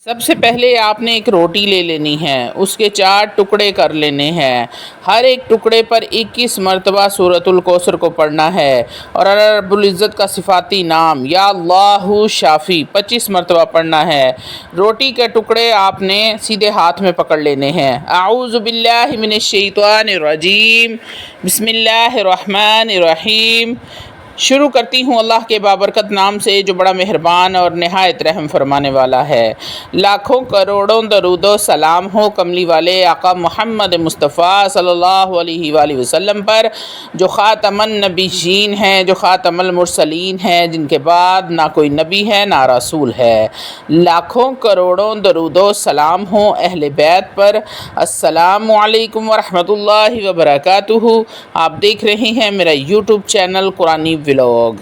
سب سے پہلے آپ نے ایک روٹی لے لینی ہے، اس کے 4 ٹکڑے کر لینے ہیں۔ ہر ایک ٹکڑے پر 21 مرتبہ سورۃ الکوثر کو پڑھنا ہے اور اللہ رب العزت کا صفاتی نام یا اللہ شافی 25 مرتبہ پڑھنا ہے۔ روٹی کے ٹکڑے آپ نے سیدھے ہاتھ میں پکڑ لینے ہیں۔ اعوذ باللہ من الشیطان الرجیم، بسم اللہ الرحمن الرحیم۔ شروع کرتی ہوں اللہ کے بابرکت نام سے جو بڑا مہربان اور نہایت رحم فرمانے والا ہے۔ لاکھوں کروڑوں درود و سلام ہو کملی والے آقا محمد مصطفیٰ صلی اللہ علیہ وآلہ وسلم پر، جو خاتم النبیین ہیں، جو خاتم المرسلین ہیں، جن کے بعد نہ کوئی نبی ہے نہ رسول ہے۔ لاکھوں کروڑوں درود و سلام ہو اہل بیت پر۔ السلام علیکم ورحمۃ اللہ وبرکاتہ۔ آپ دیکھ رہے ہیں میرا یوٹیوب چینل قرآنی ولاگ۔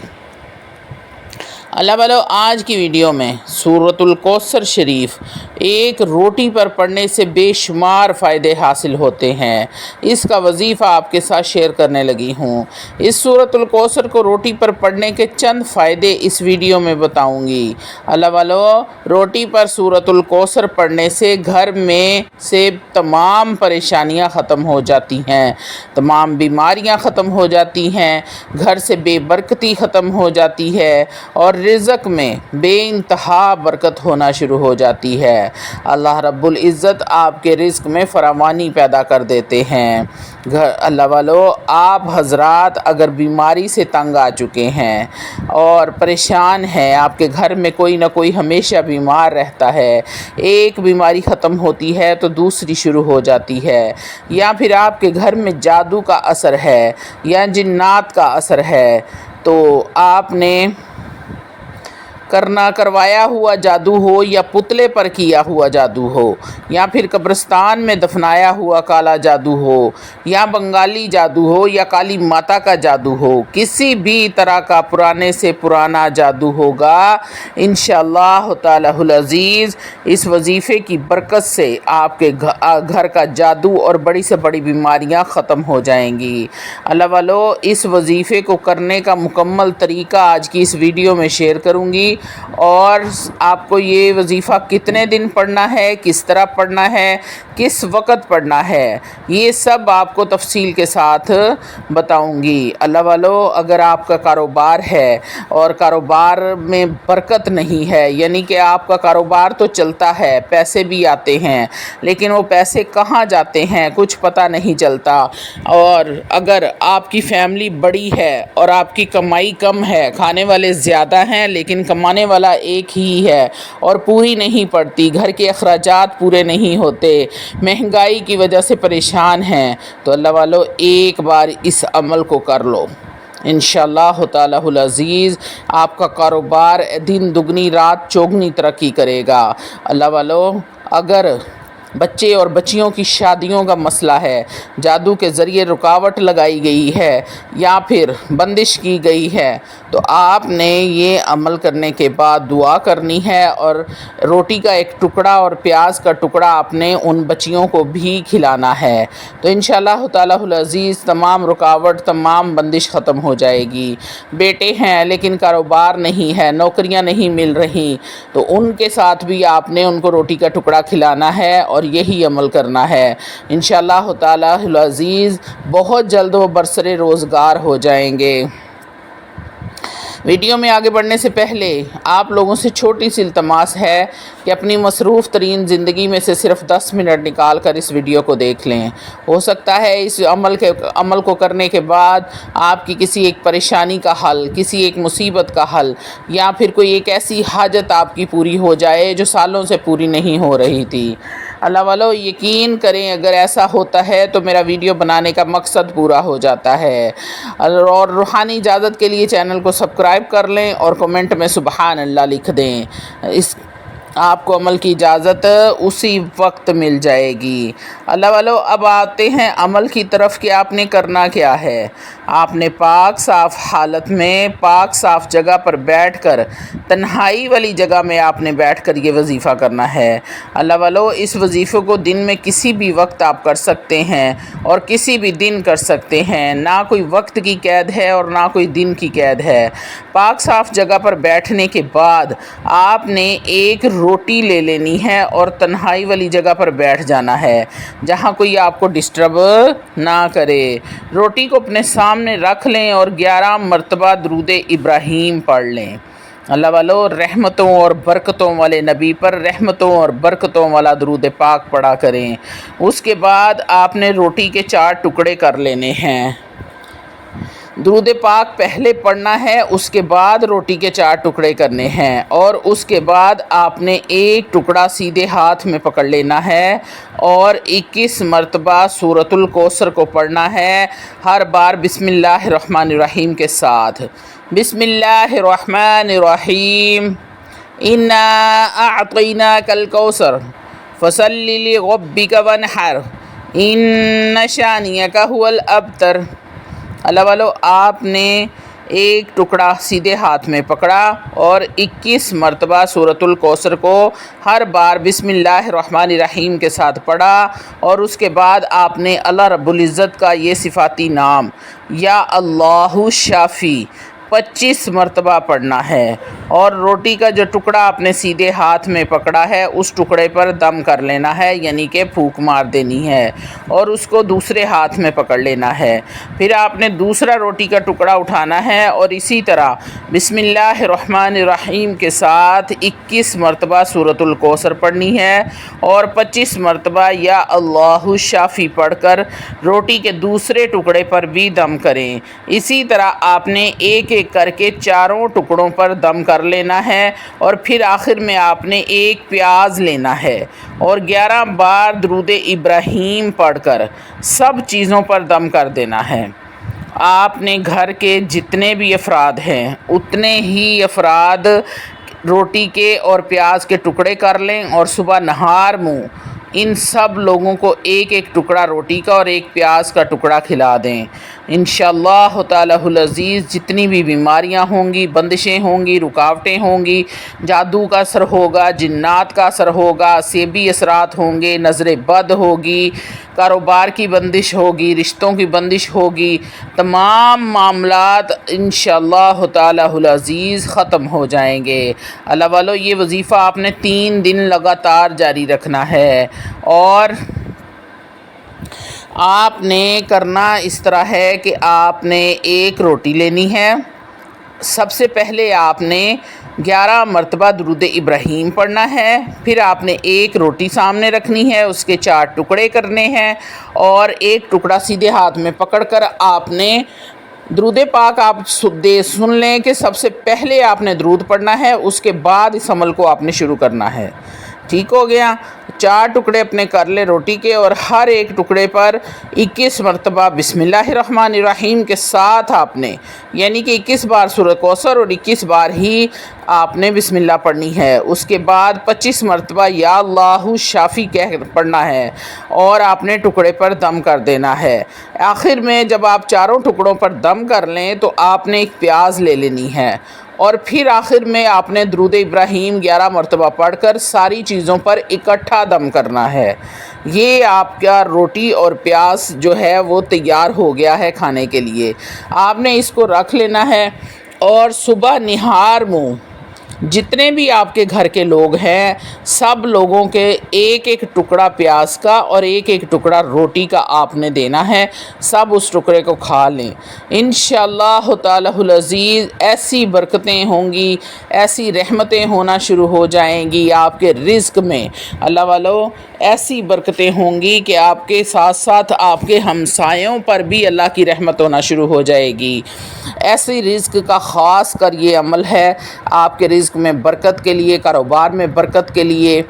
اللہ والو، آج کی ویڈیو میں سورۃ الکوثر شریف ایک روٹی پر پڑھنے سے بے شمار فائدے حاصل ہوتے ہیں، اس کا وظیفہ آپ کے ساتھ شیئر کرنے لگی ہوں۔ اس سورۃ الکوثر کو روٹی پر پڑھنے کے چند فائدے اس ویڈیو میں بتاؤں گی۔ اللہ والو، روٹی پر سورۃ الکوثر پڑھنے سے گھر میں سے تمام پریشانیاں ختم ہو جاتی ہیں، تمام بیماریاں ختم ہو جاتی ہیں، گھر سے بے برکتی ختم ہو جاتی ہے اور رزق میں بے انتہا برکت ہونا شروع ہو جاتی ہے۔ اللہ رب العزت آپ کے رزق میں فراوانی پیدا کر دیتے ہیں۔ اللہ والو، آپ حضرات اگر بیماری سے تنگ آ چکے ہیں اور پریشان ہیں، آپ کے گھر میں کوئی نہ کوئی ہمیشہ بیمار رہتا ہے، ایک بیماری ختم ہوتی ہے تو دوسری شروع ہو جاتی ہے، یا پھر آپ کے گھر میں جادو کا اثر ہے یا جنات کا اثر ہے، تو آپ نے کروایا ہوا جادو ہو یا پتلے پر کیا ہوا جادو ہو یا پھر قبرستان میں دفنایا ہوا کالا جادو ہو یا بنگالی جادو ہو یا کالی ماتا کا جادو ہو، کسی بھی طرح کا پرانے سے پرانا جادو ہوگا، انشاءاللہ تعالی العزیز اس وظیفے کی برکت سے آپ کے گھر کا جادو اور بڑی سے بڑی بیماریاں ختم ہو جائیں گی۔ اللہ والو، اس وظیفے کو کرنے کا مکمل طریقہ آج کی اس ویڈیو میں شیئر کروں گی، اور آپ کو یہ وظیفہ کتنے دن پڑھنا ہے، کس طرح پڑھنا ہے، کس وقت پڑھنا ہے، یہ سب آپ کو تفصیل کے ساتھ بتاؤں گی۔ اللہ والو، اگر آپ کا کاروبار ہے اور کاروبار میں برکت نہیں ہے، یعنی کہ آپ کا کاروبار تو چلتا ہے، پیسے بھی آتے ہیں، لیکن وہ پیسے کہاں جاتے ہیں کچھ پتہ نہیں چلتا، اور اگر آپ کی فیملی بڑی ہے اور آپ کی کمائی کم ہے، کھانے والے زیادہ ہیں لیکن کمانے والا ایک ہی ہے اور پوری نہیں پڑتی، گھر کے اخراجات پورے نہیں ہوتے، مہنگائی کی وجہ سے پریشان ہیں، تو اللہ والو ایک بار اس عمل کو کر لو، انشاءاللہ تعالی العزیز آپ کا کاروبار دن دگنی رات چوگنی ترقی کرے گا۔ اللہ والو، اگر بچے اور بچیوں کی شادیوں کا مسئلہ ہے، جادو کے ذریعے رکاوٹ لگائی گئی ہے یا پھر بندش کی گئی ہے، تو آپ نے یہ عمل کرنے کے بعد دعا کرنی ہے اور روٹی کا ایک ٹکڑا اور پیاز کا ٹکڑا آپ نے ان بچیوں کو بھی کھلانا ہے، تو انشاءاللہ تعالی العزیز تمام رکاوٹ، تمام بندش ختم ہو جائے گی۔ بیٹے ہیں لیکن کاروبار نہیں ہے، نوکریاں نہیں مل رہی، تو ان کے ساتھ بھی آپ نے ان کو روٹی کا ٹکڑا کھلانا ہے اور یہی عمل کرنا ہے۔ انشاءاللہ تعالی العزیز بہت جلد وہ برسر روزگار ہو جائیں گے۔ ویڈیو میں آگے بڑھنے سے پہلے آپ لوگوں سے چھوٹی سی التماس ہے کہ اپنی مصروف ترین زندگی میں سے صرف 10 منٹ نکال کر اس ویڈیو کو دیکھ لیں۔ ہو سکتا ہے اس عمل کو کرنے کے بعد آپ کی کسی ایک پریشانی کا حل، کسی ایک مصیبت کا حل، یا پھر کوئی ایک ایسی حاجت آپ کی پوری ہو جائے جو سالوں سے پوری نہیں ہو رہی تھی۔ اللہ والو، یقین کریں اگر ایسا ہوتا ہے تو میرا ویڈیو بنانے کا مقصد پورا ہو جاتا ہے، اور روحانی اجازت کے لیے چینل کو سبسکرائب کر لیں اور کمنٹ میں سبحان اللہ لکھ دیں، آپ کو عمل کی اجازت اسی وقت مل جائے گی۔ اللہ والو، اب آتے ہیں عمل کی طرف کہ آپ نے کرنا کیا ہے۔ آپ نے پاک صاف حالت میں پاک صاف جگہ پر بیٹھ کر، تنہائی والی جگہ میں آپ نے بیٹھ کر یہ وظیفہ کرنا ہے۔ اللہ والو، اس وظیفے کو دن میں کسی بھی وقت آپ کر سکتے ہیں اور کسی بھی دن کر سکتے ہیں، نہ کوئی وقت کی قید ہے اور نہ کوئی دن کی قید ہے۔ پاک صاف جگہ پر بیٹھنے کے بعد آپ نے ایک روٹی لے لینی ہے اور تنہائی والی جگہ پر بیٹھ جانا ہے جہاں کوئی آپ کو ڈسٹرب نہ کرے۔ روٹی کو اپنے سامنے رکھ لیں اور 11 مرتبہ درود ابراہیم پڑھ لیں۔ اللہ والو، رحمتوں اور برکتوں والے نبی پر رحمتوں اور برکتوں والا درود پاک پڑھا کریں۔ اس کے بعد آپ نے روٹی کے 4 ٹکڑے کر لینے ہیں۔ درود پاک پہلے پڑھنا ہے، اس کے بعد روٹی کے 4 ٹکڑے کرنے ہیں، اور اس کے بعد آپ نے ایک ٹکڑا سیدھے ہاتھ میں پکڑ لینا ہے اور 21 مرتبہ سورۃ الکوثر کو پڑھنا ہے، ہر بار بسم اللہ الرحمن الرحیم کے ساتھ۔ بسم اللہ الرحمن الرحیم، انا اعطیناک الکوثر فصل لربک وانحر ان شانئک هو الابتر۔ اللہ والو، آپ نے ایک ٹکڑا سیدھے ہاتھ میں پکڑا اور 21 مرتبہ سورۃ الکوثر کو ہر بار بسم اللہ الرحمن الرحیم کے ساتھ پڑھا، اور اس کے بعد آپ نے اللہ رب العزت کا یہ صفاتی نام یا اللہ شافی 25 مرتبہ پڑھنا ہے، اور روٹی کا جو ٹکڑا آپ نے سیدھے ہاتھ میں پکڑا ہے اس ٹکڑے پر دم کر لینا ہے، یعنی کہ پھونک مار دینی ہے، اور اس کو دوسرے ہاتھ میں پکڑ لینا ہے۔ پھر آپ نے دوسرا روٹی کا ٹکڑا اٹھانا ہے اور اسی طرح بسم اللہ الرحمن الرحیم کے ساتھ 21 مرتبہ سورۃ الکوثر پڑھنی ہے، اور 25 مرتبہ یا اللہ شافی پڑھ کر روٹی کے دوسرے ٹکڑے پر بھی دم کریں۔ اسی طرح آپ نے ایک کر کے 4 ٹکڑوں پر دم کر لینا ہے، اور پھر آخر میں آپ نے ایک پیاز لینا ہے اور 11 بار درود ابراہیم پڑھ کر سب چیزوں پر دم کر دینا ہے۔ آپ نے گھر کے جتنے بھی افراد ہیں اتنے ہی افراد روٹی کے اور پیاز کے ٹکڑے کر لیں، اور صبح نہار منہ ان سب لوگوں کو ایک ایک ٹکڑا روٹی کا اور ایک پیاز کا ٹکڑا کھلا دیں۔ انشاءاللہ تعالی العزیز جتنی بھی بیماریاں ہوں گی، بندشیں ہوں گی، رکاوٹیں ہوں گی، جادو کا اثر ہوگا، جنات کا اثر ہوگا، سیبی اثرات ہوں گے، نظر بد ہوگی، کاروبار کی بندش ہوگی، رشتوں کی بندش ہوگی، تمام معاملات انشاءاللہ تعالی العزیز ختم ہو جائیں گے۔ اللہ والو، یہ وظیفہ آپ نے 3 دن لگاتار جاری رکھنا ہے، اور آپ نے کرنا اس طرح ہے کہ آپ نے ایک روٹی لینی ہے، سب سے پہلے آپ نے 11 مرتبہ درود ابراہیم پڑھنا ہے، پھر آپ نے ایک روٹی سامنے رکھنی ہے، اس کے 4 ٹکڑے کرنے ہیں، اور ایک ٹکڑا سیدھے ہاتھ میں پکڑ کر آپ نے درود پاک آپ سن لیں کہ سب سے پہلے آپ نے درود پڑھنا ہے، اس کے بعد اس عمل کو آپ نے شروع کرنا ہے۔ ٹھیک ہو گیا؟ 4 ٹکڑے اپنے کر لیں روٹی کے، اور ہر ایک ٹکڑے پر 21 مرتبہ بسم اللہ الرحمن الرحیم کے ساتھ آپ نے، یعنی کہ 21 بار سورۃ کوثر اور 21 بار ہی آپ نے بسم اللہ پڑھنی ہے۔ اس کے بعد 25 مرتبہ یا اللہ شافی کہہ پڑھنا ہے، اور آپ نے ٹکڑے پر دم کر دینا ہے۔ آخر میں جب آپ 4 ٹکڑوں پر دم کر لیں تو آپ نے ایک پیاز لے لینی ہے، اور پھر آخر میں آپ نے درود ابراہیم 11 مرتبہ پڑھ کر ساری چیزوں پر اکٹھا دم کرنا ہے۔ یہ آپ کا روٹی اور پیاز جو ہے وہ تیار ہو گیا ہے کھانے کے لیے۔ آپ نے اس کو رکھ لینا ہے، اور صبح نہار منہ جتنے بھی آپ کے گھر کے لوگ ہیں سب لوگوں کے ایک ایک ٹکڑا پیاز کا اور ایک ایک ٹکڑا روٹی کا آپ نے دینا ہے، سب اس ٹکڑے کو کھا لیں۔ انشاءاللہ تعالی العزیز ایسی برکتیں ہوں گی، ایسی رحمتیں ہونا شروع ہو جائیں گی آپ کے رزق میں۔ اللہ والو، ایسی برکتیں ہوں گی کہ آپ کے ساتھ ساتھ آپ کے ہمسایوں پر بھی اللہ کی رحمت ہونا شروع ہو جائے گی۔ ایسی رزق کا خاص کر یہ عمل ہے آپ کے رزق میں برکت کے لیے، کاروبار میں برکت کے لیے،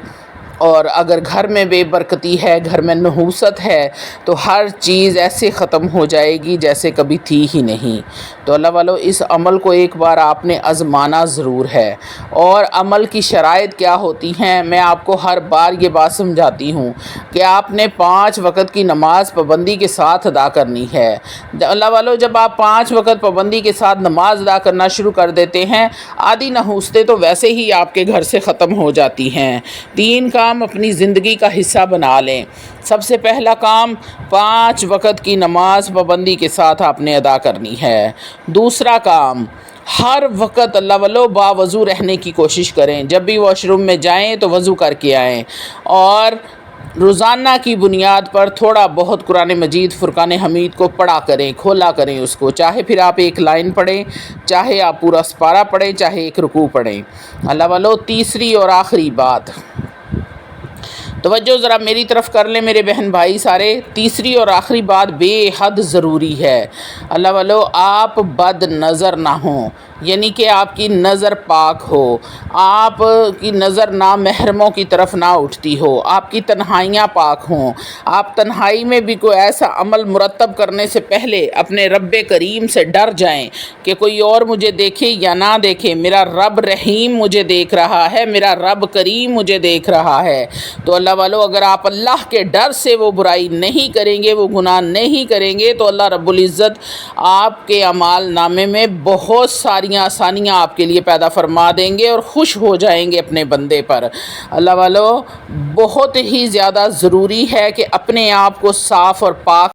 اور اگر گھر میں بے برکتی ہے، گھر میں نحوست ہے، تو ہر چیز ایسے ختم ہو جائے گی جیسے کبھی تھی ہی نہیں۔ تو اللہ والو، اس عمل کو ایک بار آپ نے آزمانا ضرور ہے۔ اور عمل کی شرائط کیا ہوتی ہیں میں آپ کو ہر بار یہ بات سمجھاتی ہوں کہ آپ نے 5 وقت کی نماز پابندی کے ساتھ ادا کرنی ہے۔ اللہ والو، جب آپ 5 وقت پابندی کے ساتھ نماز ادا کرنا شروع کر دیتے ہیں، آدھی نحوستیں تو ویسے ہی آپ کے گھر سے ختم ہو جاتی ہیں۔ 3 کام اپنی زندگی کا حصہ بنا لیں۔ سب سے پہلا کام 5 وقت کی نماز پابندی کے ساتھ آپ نے ادا کرنی ہے۔ دوسرا کام ہر وقت اللہ والو باوضو رہنے کی کوشش کریں، جب بھی واش روم میں جائیں تو وضو کر کے آئیں، اور روزانہ کی بنیاد پر تھوڑا بہت قرآن مجید فرقان حمید کو پڑھا کریں، کھولا کریں اس کو، چاہے پھر آپ ایک لائن پڑھیں، چاہے آپ پورا سپارہ پڑھیں، چاہے ایک رکوع پڑھیں۔ اللہ والو تیسری اور آخری بات، توجہ ذرا میری طرف کر لیں میرے بہن بھائی سارے، تیسری اور آخری بات بے حد ضروری ہے۔ اللہ والو آپ بد نظر نہ ہوں، یعنی کہ آپ کی نظر پاک ہو، آپ کی نظر نامحرموں کی طرف نہ اٹھتی ہو، آپ کی تنہائیاں پاک ہوں، آپ تنہائی میں بھی کوئی ایسا عمل مرتب کرنے سے پہلے اپنے رب کریم سے ڈر جائیں کہ کوئی اور مجھے دیکھے یا نہ دیکھے، میرا رب رحیم مجھے دیکھ رہا ہے، میرا رب کریم مجھے دیکھ رہا ہے۔ تو اللہ والو اگر آپ اللہ کے ڈر سے وہ برائی نہیں کریں گے، وہ گناہ نہیں کریں گے، تو اللہ رب العزت آپ کے اعمال نامے میں بہت ساری آسانیاں آپ کے لیے پیدا فرما دیں گے اور خوش ہو جائیں گے اپنے بندے پر۔ اللہ والو بہت ہی زیادہ ضروری ہے کہ اپنے آپ کو صاف اور پاک